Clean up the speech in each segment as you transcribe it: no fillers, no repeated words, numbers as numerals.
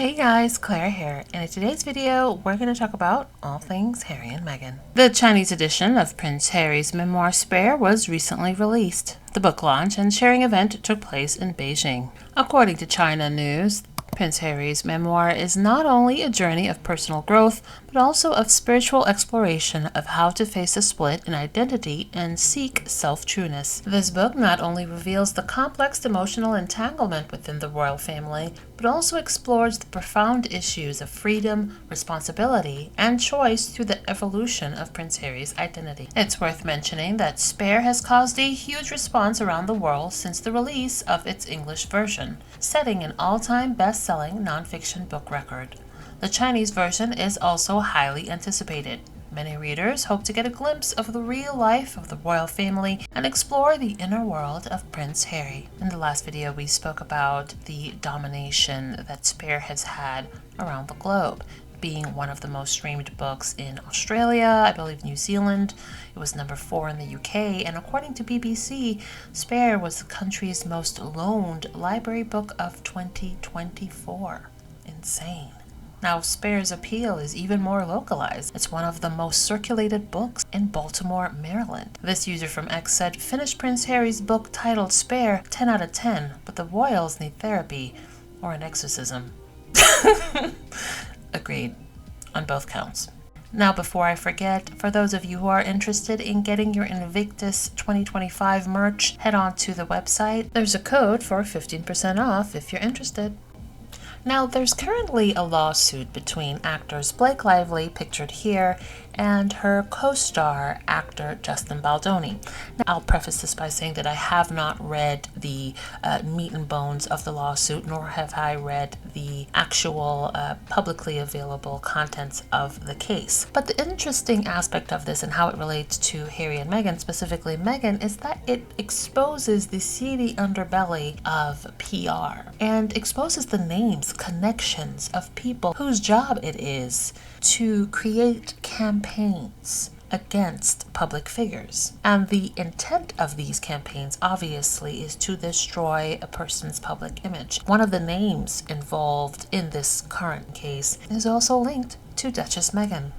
Hey guys, Claire here, and in today's video we're going to talk about all things Harry and Meghan. The Chinese edition of Prince Harry's memoir Spare was recently released. The book launch and sharing event took place in Beijing. According to China News, Prince Harry's memoir is not only a journey of personal growth, but also of spiritual exploration of how to face a split in identity and seek self-trueness. This book not only reveals the complex emotional entanglement within the royal family, but also explores the profound issues of freedom, responsibility, and choice through the evolution of Prince Harry's identity. It's worth mentioning that Spare has caused a huge response around the world since the release of its English version, setting an all-time best-selling nonfiction book record. The Chinese version is also highly anticipated. Many readers hope to get a glimpse of the real life of the royal family and explore the inner world of Prince Harry. In the last video, we spoke about the domination that Spare has had around the globe, being one of the most streamed books in Australia, I believe New Zealand. It was number 4 in the UK, and according to BBC, Spare was the country's most loaned library book of 2024. Insane. Now, Spare's appeal is even more localized. It's one of the most circulated books in Baltimore, Maryland. This user from X said, "Finished Prince Harry's book titled Spare, 10 out of 10, but the royals need therapy or an exorcism." Agreed on both counts. Now, before I forget, for those of you who are interested in getting your Invictus 2025 merch, head on to the website. There's a code for 15% off if you're interested. Now, there's currently a lawsuit between actors Blake Lively, pictured here, and her co-star actor Justin Baldoni. Now, I'll preface this by saying that I have not read the meat and bones of the lawsuit, nor have I read the actual publicly available contents of the case. But the interesting aspect of this and how it relates to Harry and Meghan, specifically Meghan, is that it exposes the seedy underbelly of PR and exposes the names, connections of people whose job it is to create campaigns against public figures. And the intent of these campaigns obviously is to destroy a person's public image. One of the names involved in this current case is also linked to Duchess Meghan.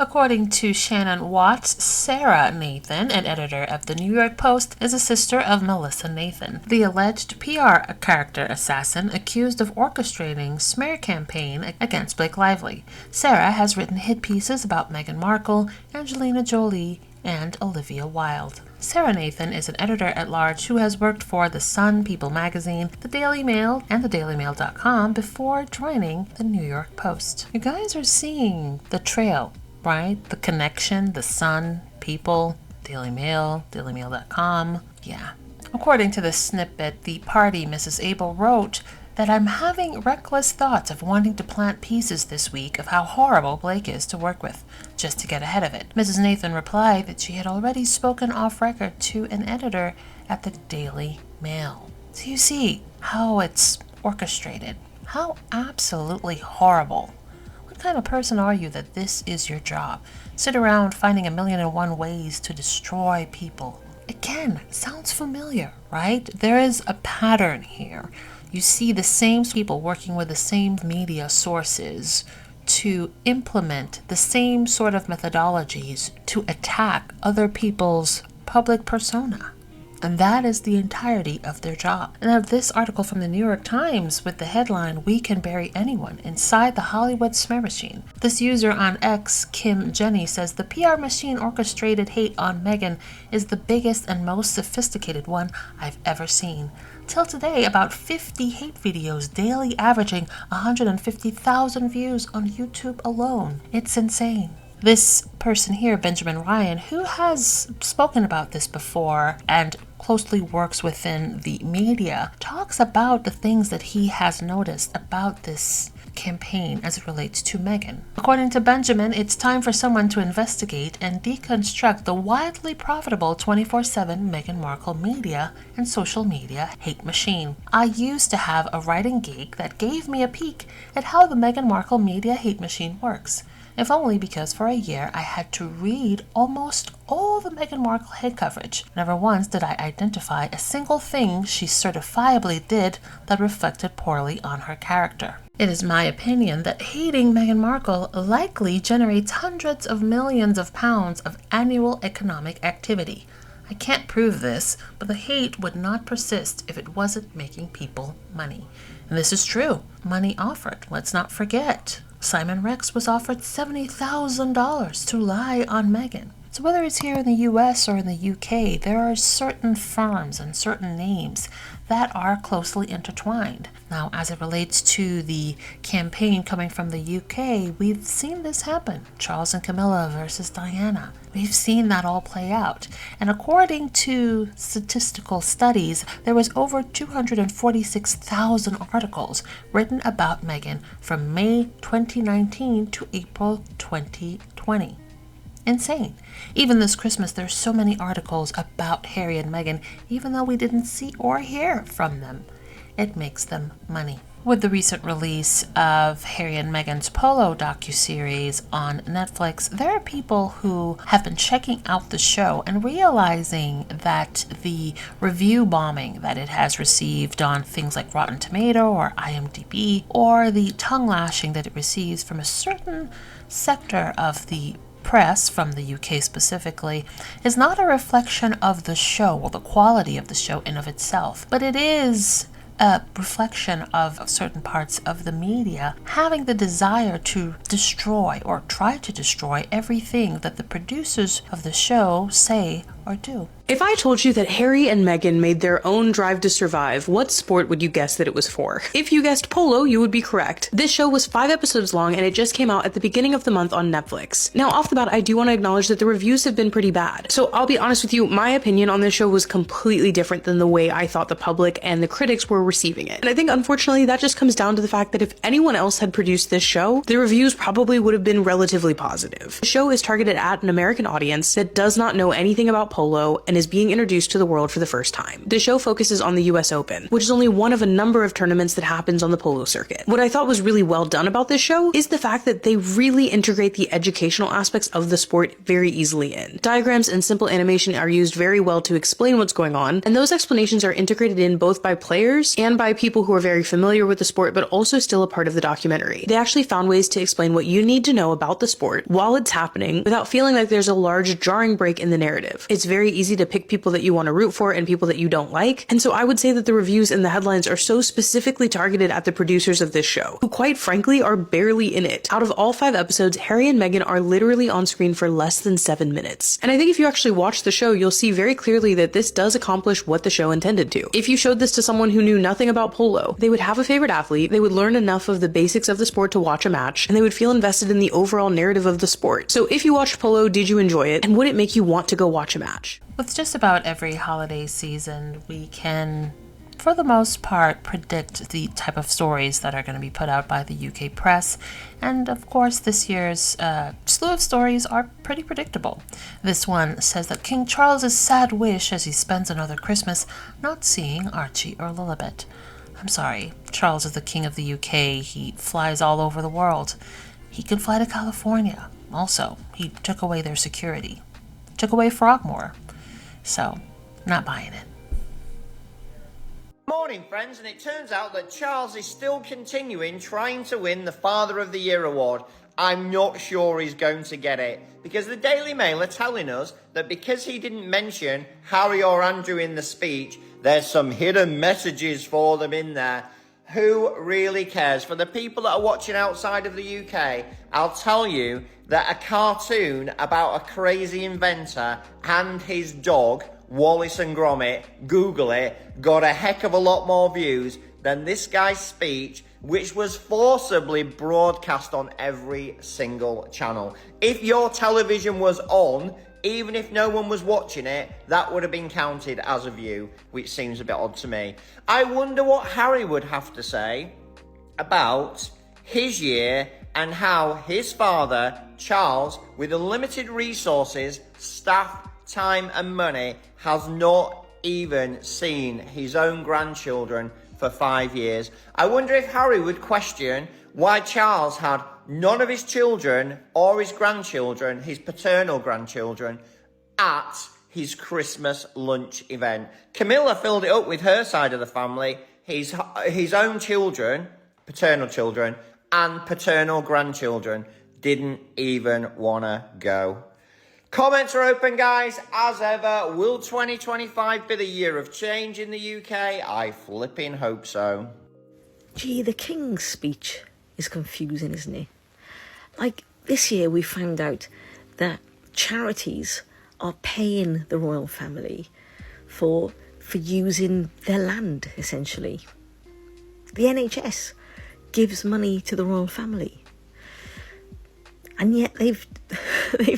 According to Shannon Watts, Sarah Nathan, an editor of the New York Post, is a sister of Melissa Nathan, the alleged PR character assassin accused of orchestrating smear campaign against Blake Lively. Sarah has written hit pieces about Meghan Markle, Angelina Jolie, and Olivia Wilde. Sarah Nathan is an editor-at-large who has worked for The Sun, People magazine, The Daily Mail, and thedailymail.com before joining the New York Post. You guys are seeing the trail, right? The connection, The Sun, People, Daily Mail, dailymail.com. Yeah. According to the snippet, the party Mrs. Abel wrote that "I'm having reckless thoughts of wanting to plant pieces this week of how horrible Blake is to work with, just to get ahead of it." Mrs. Nathan replied that she had already spoken off record to an editor at the Daily Mail. So you see how it's orchestrated. How absolutely horrible. What kind of person are you that this is your job? Sit around finding 1,000,001 ways to destroy people. Again, sounds familiar, right? There is a pattern here. You see the same people working with the same media sources to implement the same sort of methodologies to attack other people's public persona. And that is the entirety of their job. Now, this article from the New York Times with the headline, "We Can Bury Anyone Inside the Hollywood Smear Machine." This user on X, Kim Jenny, says the PR machine orchestrated hate on Meghan is the biggest and most sophisticated one I've ever seen. Till today, about 50 hate videos daily, averaging 150,000 views on YouTube alone. It's insane. This person here, Benjamin Ryan, who has spoken about this before and closely works within the media, talks about the things that he has noticed about this campaign as it relates to Meghan. According to Benjamin, it's time for someone to investigate and deconstruct the wildly profitable 24/7 Meghan Markle media and social media hate machine. I used to have a writing gig that gave me a peek at how the Meghan Markle media hate machine works. If only because for a year I had to read almost all the Meghan Markle hate coverage. Never once did I identify a single thing she certifiably did that reflected poorly on her character. It is my opinion that hating Meghan Markle likely generates hundreds of millions of pounds of annual economic activity. I can't prove this, but the hate would not persist if it wasn't making people money. And this is true. Money offered. Let's not forget. Simon Rex was offered $70,000 to lie on Meghan. So whether it's here in the US or in the UK, there are certain firms and certain names that are closely intertwined. Now, as it relates to the campaign coming from the UK, we've seen this happen. Charles and Camilla versus Diana. We've seen that all play out. And according to statistical studies, there was over 246,000 articles written about Meghan from May 2019 to April 2020. Insane. Even this Christmas, there's so many articles about Harry and Meghan, even though we didn't see or hear from them. It makes them money. With the recent release of Harry and Meghan's Polo docuseries on Netflix, there are people who have been checking out the show and realizing that the review bombing that it has received on things like Rotten Tomato or IMDb, or the tongue lashing that it receives from a certain sector of the press, from the UK specifically, is not a reflection of the show or the quality of the show in of itself, but it is a reflection of certain parts of the media having the desire to destroy or try to destroy everything that the producers of the show say or do. If I told you that Harry and Meghan made their own Drive to Survive, what sport would you guess that it was for? If you guessed polo, you would be correct. This show was 5 episodes long and it just came out at the beginning of the month on Netflix. Now, off the bat, I do want to acknowledge that the reviews have been pretty bad. So I'll be honest with you, my opinion on this show was completely different than the way I thought the public and the critics were receiving it. And I think, unfortunately, that just comes down to the fact that if anyone else had produced this show, the reviews probably would have been relatively positive. The show is targeted at an American audience that does not know anything about polo and is being introduced to the world for the first time. The show focuses on the US Open, which is only one of a number of tournaments that happens on the polo circuit. What I thought was really well done about this show is the fact that they really integrate the educational aspects of the sport very easily in. Diagrams and simple animation are used very well to explain what's going on, and those explanations are integrated in both by players and by people who are very familiar with the sport but also still a part of the documentary. They actually found ways to explain what you need to know about the sport while it's happening without feeling like there's a large jarring break in the narrative. It's very easy to pick people that you want to root for and people that you don't like, and so I would say that the reviews and the headlines are so specifically targeted at the producers of this show, who quite frankly are barely in it. Out of all 5 episodes, Harry and Meghan are literally on screen for less than 7 minutes. And I think if you actually watch the show, you'll see very clearly that this does accomplish what the show intended to. If you showed this to someone who knew nothing about polo, they would have a favorite athlete, they would learn enough of the basics of the sport to watch a match, and they would feel invested in the overall narrative of the sport. So if you watched polo, did you enjoy it? And would it make you want to go watch a match? With just about every holiday season, we can, for the most part, predict the type of stories that are going to be put out by the UK press. And of course, this year's slew of stories are pretty predictable. This one says that King Charles's sad wish as he spends another Christmas not seeing Archie or Lilibet. I'm sorry, Charles is the king of the UK. He flies all over the world. He can fly to California. Also, he took away their security. Took away Frogmore. So, not buying it. Morning, friends, and it turns out that Charles is still continuing trying to win the Father of the Year award. I'm not sure he's going to get it, because the Daily Mail are telling us that because he didn't mention Harry or Andrew in the speech, there's some hidden messages for them in there. Who really cares? For the people that are watching outside of the UK, I'll tell you that a cartoon about a crazy inventor and his dog, Wallace and Gromit, Google it, got a heck of a lot more views than this guy's speech, which was forcibly broadcast on every single channel. If your television was on, even if no one was watching it, that would have been counted as a view, which seems a bit odd to me. I wonder what Harry would have to say about his year and how his father, Charles, with unlimited resources, staff, time and money, has not even seen his own grandchildren for 5 years. I wonder if Harry would question why Charles had none of his children or his grandchildren, his paternal grandchildren, at his Christmas lunch event. Camilla filled it up with her side of the family, his own children, paternal children and paternal grandchildren didn't even want to go. Comments are open, guys, as ever. Will 2025 be the year of change in the UK? I flipping hope so. Gee, the King's speech is confusing, isn't it? Like, this year we found out that charities are paying the royal family for using their land, essentially. The NHS gives money to the royal family. And yet they've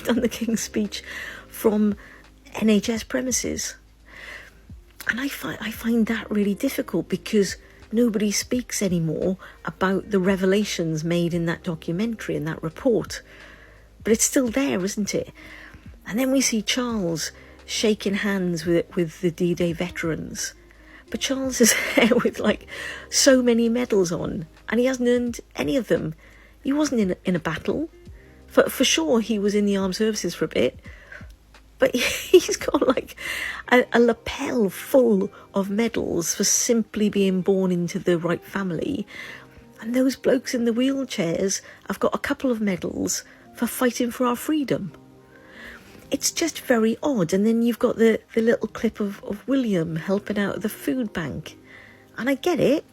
done the King's speech from NHS premises. And I find that really difficult because nobody speaks anymore about the revelations made in that documentary and that report. But it's still there, isn't it? And then we see Charles shaking hands with the D-Day veterans. But Charles is there with like so many medals on, and he hasn't earned any of them. He wasn't in a battle. For sure, he was in the armed services for a bit, but he's got like a lapel full of medals for simply being born into the right family. And those blokes in the wheelchairs have got a couple of medals for fighting for our freedom. It's just very odd. And then you've got the little clip of William helping out at the food bank. And I get it,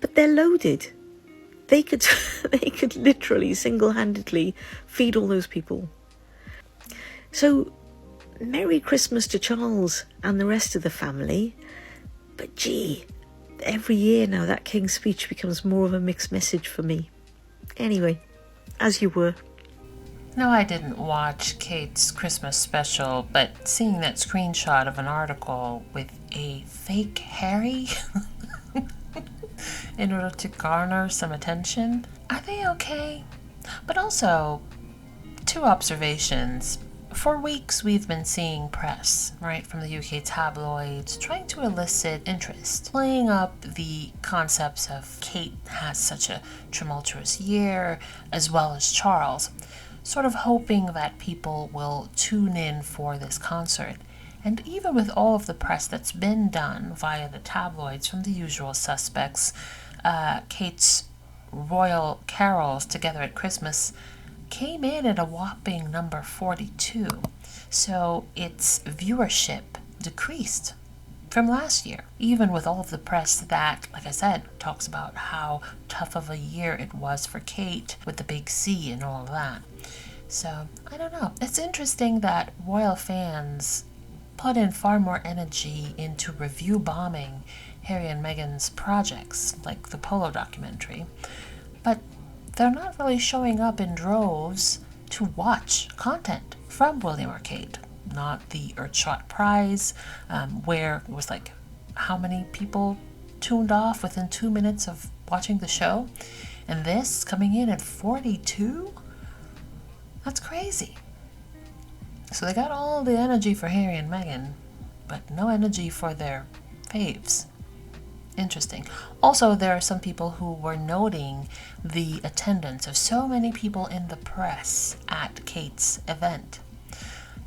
but they're loaded. They could literally single-handedly feed all those people. So, Merry Christmas to Charles and the rest of the family. But gee, every year now that King's speech becomes more of a mixed message for me. Anyway, as you were. No, I didn't watch Kate's Christmas special, but seeing that screenshot of an article with a fake Harry in order to garner some attention, are they okay? But also, two observations. For weeks we've been seeing press, right, from the UK tabloids trying to elicit interest, playing up the concepts of Kate has such a tumultuous year, as well as Charles, sort of hoping that people will tune in for this concert. And even with all of the press that's been done via the tabloids from the usual suspects, Kate's royal carols together at Christmas came in at a whopping number 42. So its viewership decreased from last year, even with all of the press that, like I said, talks about how tough of a year it was for Kate with the big C and all of that. So, I don't know. It's interesting that royal fans put in far more energy into review bombing Harry and Meghan's projects, like the Polo documentary, but they're not really showing up in droves to watch content from William or Kate. Not the Earthshot Prize, where it was like, how many people tuned off within 2 minutes of watching the show? And this coming in at 42? That's crazy. So they got all the energy for Harry and Meghan, but no energy for their faves. Interesting. Also, there are some people who were noting the attendance of so many people in the press at Kate's event.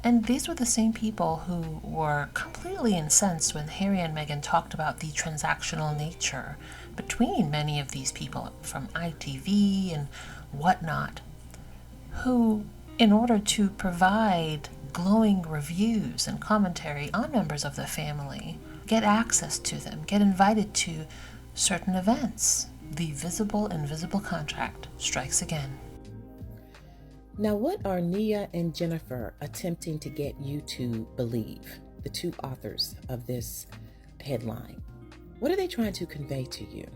And these were the same people who were completely incensed when Harry and Meghan talked about the transactional nature between many of these people from ITV and whatnot, who, in order to provide glowing reviews and commentary on members of the family, get access to them, get invited to certain events. The visible-invisible contract strikes again. Now, what are Nia and Jennifer attempting to get you to believe, the two authors of this headline? What are they trying to convey to you?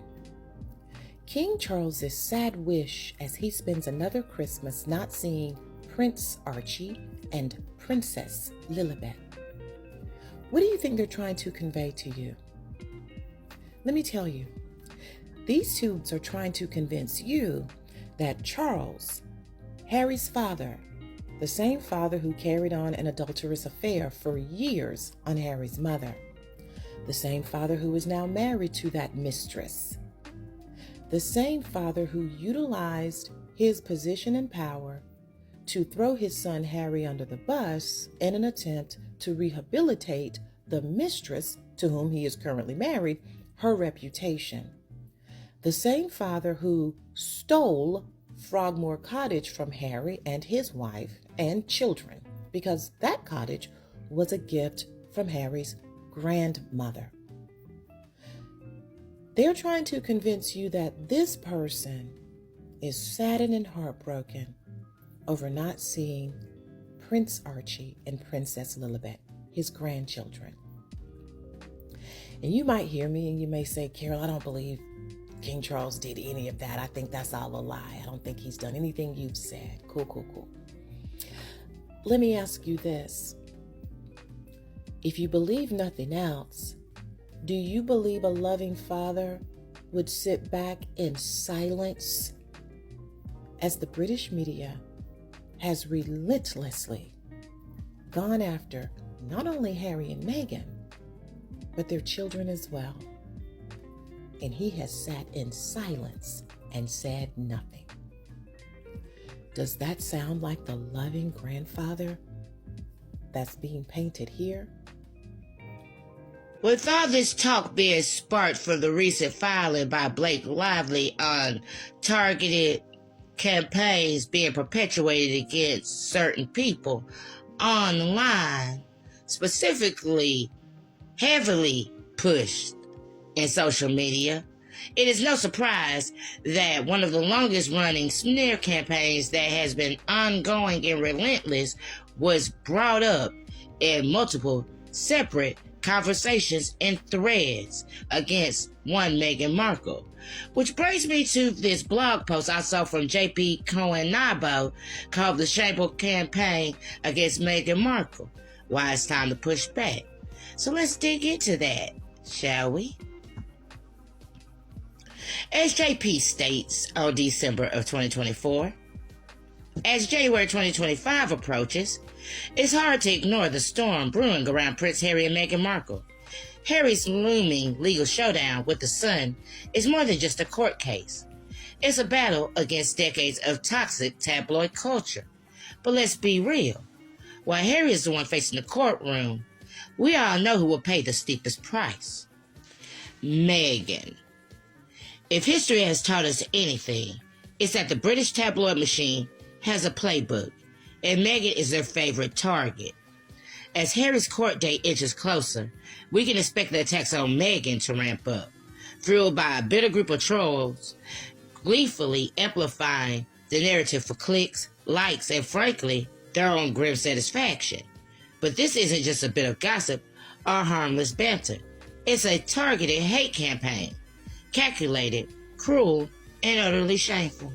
King Charles's sad wish as he spends another Christmas not seeing Prince Archie and Princess Lilibet. What do you think they're trying to convey to you? Let me tell you, these two are trying to convince you that Charles, Harry's father, the same father who carried on an adulterous affair for years on Harry's mother, the same father who is now married to that mistress, the same father who utilized his position and power to throw his son Harry under the bus in an attempt to rehabilitate the mistress to whom he is currently married, her reputation. The same father who stole Frogmore Cottage from Harry and his wife and children, because that cottage was a gift from Harry's grandmother. They're trying to convince you that this person is saddened and heartbroken over not seeing Prince Archie and Princess Lilibet, his grandchildren. And you might hear me and you may say, Carol, I don't believe King Charles did any of that. I think that's all a lie. I don't think he's done anything you've said. Cool. Let me ask you this. If you believe nothing else, do you believe a loving father would sit back in silence as the British media has relentlessly gone after not only Harry and Meghan, but their children as well? And he has sat in silence and said nothing. Does that sound like the loving grandfather that's being painted here? With all this talk being sparked from the recent filing by Blake Lively on targeted campaigns being perpetuated against certain people online, specifically heavily pushed in social media, it is no surprise that one of the longest running smear campaigns that has been ongoing and relentless was brought up in multiple separate conversations and threads against one Meghan Markle. Which brings me to this blog post I saw from JP Cohen-Nabo called The Shameful Campaign Against Meghan Markle, Why It's Time to Push Back. So let's dig into that, shall we? As JP states on December of 2024, as January 2025 approaches, it's hard to ignore the storm brewing around Prince Harry and Meghan Markle. Harry's looming legal showdown with the Sun is more than just a court case. It's a battle against decades of toxic tabloid culture. But let's be real. While Harry is the one facing the courtroom, we all know who will pay the steepest price. Meghan. If history has taught us anything, it's that the British tabloid machine has a playbook, and Meghan is their favorite target. As Harry's court date inches closer, we can expect the attacks on Meghan to ramp up, fueled by a bitter group of trolls, gleefully amplifying the narrative for clicks, likes, and frankly, their own grim satisfaction. But this isn't just a bit of gossip or harmless banter. It's a targeted hate campaign, calculated, cruel, and utterly shameful.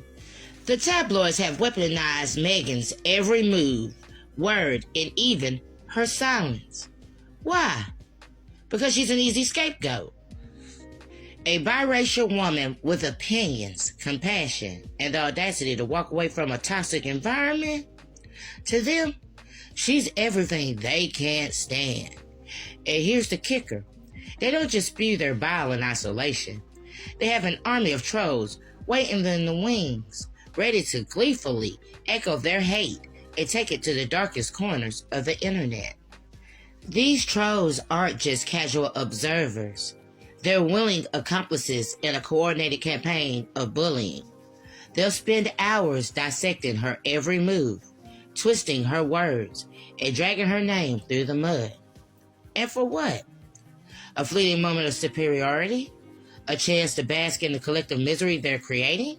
The tabloids have weaponized Meghan's every move, word, and even her silence. Why? Because she's an easy scapegoat. A biracial woman with opinions, compassion, and the audacity to walk away from a toxic environment? To them, she's everything they can't stand. And here's the kicker. They don't just spew their bile in isolation. They have an army of trolls waiting in the wings, ready to gleefully echo their hate and take it to the darkest corners of the internet. These trolls aren't just casual observers. They're willing accomplices in a coordinated campaign of bullying. They'll spend hours dissecting her every move, twisting her words, and dragging her name through the mud. And for what? A fleeting moment of superiority? A chance to bask in the collective misery they're creating?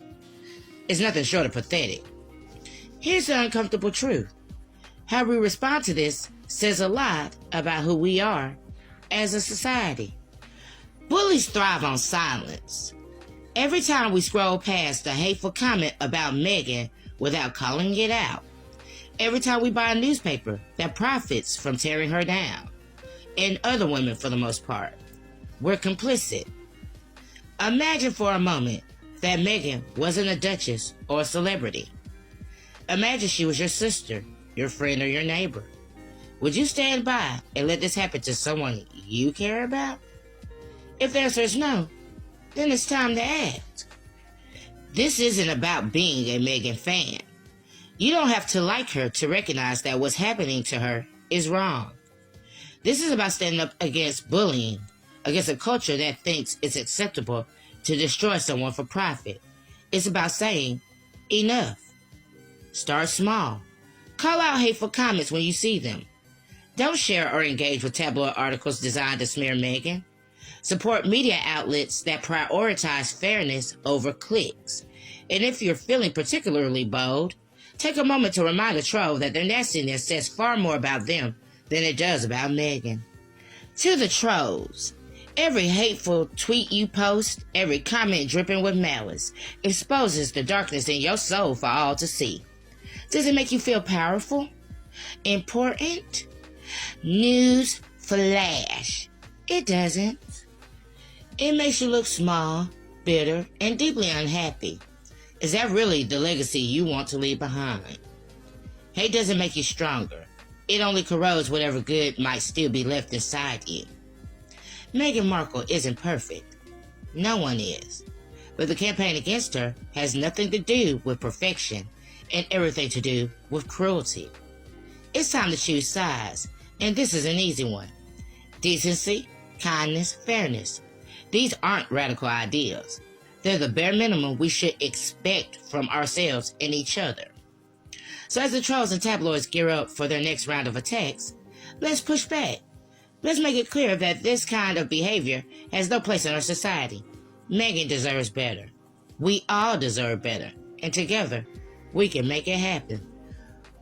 It's nothing short of pathetic. Here's the uncomfortable truth. How we respond to this says a lot about who we are as a society. Bullies thrive on silence. Every time we scroll past a hateful comment about Meghan without calling it out. Every time we buy a newspaper that profits from tearing her down. And other women for the most part. We're complicit. Imagine for a moment that Meghan wasn't a duchess or a celebrity. Imagine she was your sister, your friend, or your neighbor. Would you stand by and let this happen to someone you care about? If the answer is no, then it's time to act. This isn't about being a Meghan fan. You don't have to like her to recognize that what's happening to her is wrong. This is about standing up against bullying, against a culture that thinks it's acceptable to destroy someone for profit. It's about saying, enough. Start small. Call out hateful comments when you see them. Don't share or engage with tabloid articles designed to smear Meghan. Support media outlets that prioritize fairness over clicks. And if you're feeling particularly bold, take a moment to remind a troll that their nastiness says far more about them than it does about Meghan. To the trolls, every hateful tweet you post, every comment dripping with malice, exposes the darkness in your soul for all to see. Does it make you feel powerful? Important? News flash. It doesn't. It makes you look small, bitter, and deeply unhappy. Is that really the legacy you want to leave behind? Hate doesn't make you stronger. It only corrodes whatever good might still be left inside you. Meghan Markle isn't perfect. No one is. But the campaign against her has nothing to do with perfection and everything to do with cruelty. It's time to choose sides, and this is an easy one. Decency, kindness, fairness. These aren't radical ideals. They're the bare minimum we should expect from ourselves and each other. So as the trolls and tabloids gear up for their next round of attacks, let's push back. Let's make it clear that this kind of behavior has no place in our society. Meghan deserves better. We all deserve better. And together, we can make it happen.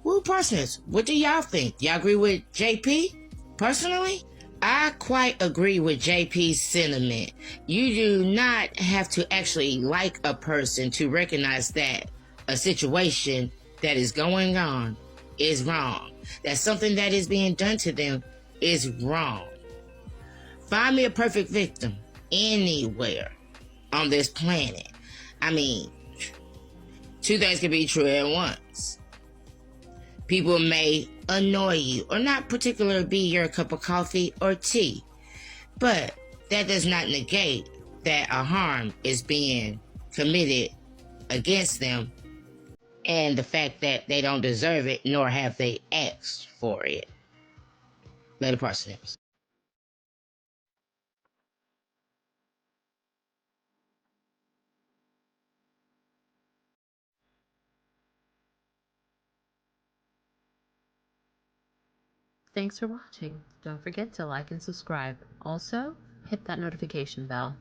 Woo, Parsons, what do y'all think? Y'all agree with JP? Personally, I quite agree with JP's sentiment. You do not have to actually like a person to recognize that a situation that is going on is wrong. That something that is being done to them is wrong. Find me a perfect victim anywhere on this planet. I mean, two things can be true at once. People may annoy you or not particularly be your cup of coffee or tea, but that does not negate that a harm is being committed against them and the fact that they don't deserve it nor have they asked for it. Later, Parsnips. Thanks for watching. Don't forget to like and subscribe. Also, hit that notification bell.